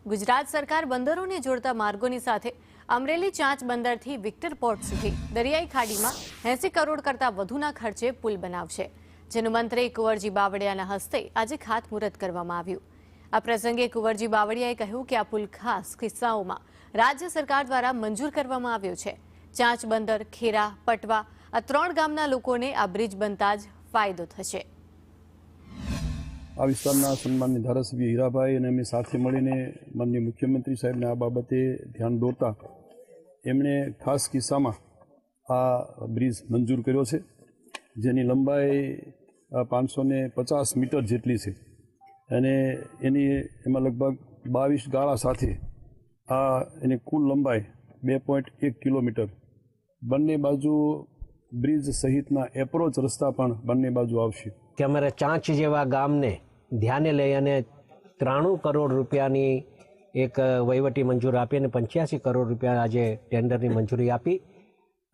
ગુજરાત સરકાર બંદરોને જોડતા માર્ગોની સાથે અમરેલી ચાંચ બંદરથી વિક્ટર પોર્ટ સુધી દરિયાઈ ખાડીમાં 80 કરોડ કરતાં વધુના ખર્ચે પુલ બનાવશે, જેનું મંત્રી કુંવરજી બાવળિયાના હસ્તે આજે ખાતમુહૂર્ત કરવામાં આવ્યું। આ પ્રસંગે કુંવરજી બાવળિયાએ કહ્યું કે આ પુલ ખાસ કિસ્સાઓમાં રાજ્ય સરકાર દ્વારા મંજૂર કરવામાં આવ્યો છે। ચાંચ બંદર, ખેરા, પટવા આ 3 ગામના લોકોને આ બ્રિજ બનતા જ ફાયદો થશે। આ વિસ્તારના સન્માનીય ધારાસભ્ય હીરાભાઈ અને અમે સાથે મળીને માનનીય મુખ્યમંત્રી સાહેબને આ બાબતે ધ્યાન દોરતા એમણે ખાસ કિસ્સામાં આ બ્રિજ મંજૂર કર્યો છે, જેની લંબાઈ 550 મીટર જેટલી છે અને એમાં લગભગ 22 ગાળા સાથે એની કુલ લંબાઈ 2.1 કિલોમીટર। બંને બાજુ બ્રિજ સહિતના એપ્રોચ રસ્તા પણ બંને બાજુ આવશે। કે અમારે ચાંચ જેવા ગામને ધ્યાને લઈ અને 93 કરોડ રૂપિયાની એક વહીવટી મંજૂરી આપી અને 85 કરોડ રૂપિયા આજે ટેન્ડરની મંજૂરી આપી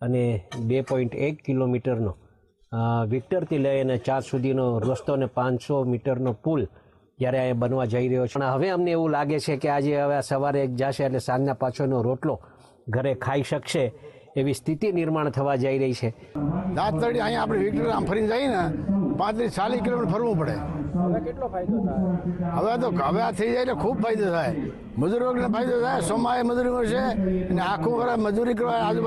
અને 2.1 કિલોમીટરનો વિક્ટરથી લઈ અને ચાંચ સુધીનો રસ્તો અને 500 મીટરનો પુલ જ્યારે આ બનવા જઈ રહ્યો છે। પણ હવે અમને એવું લાગે છે કે આજે હવે સવારે જશે એટલે સાંજના પાછળનો રોટલો ઘરે ખાઈ શકશે એવી સ્થિતિ નિર્માણ થવા જઈ રહી છે। દાંતરડી અહીંયા આપણે વિક્ટર આમ ફરીને જઈએ ને 35-40 કિલોમીટર ફરવું પડે। હવે કેટલો ફાયદો થાય? હવે આ થઈ જાય એટલે ખૂબ ફાયદો થાય, મજૂર વર્ગને ફાયદો થાય, સોમાએ મજૂરી મળશે અને આખું વર્ષ મજૂરી કરવા આજુબાજુ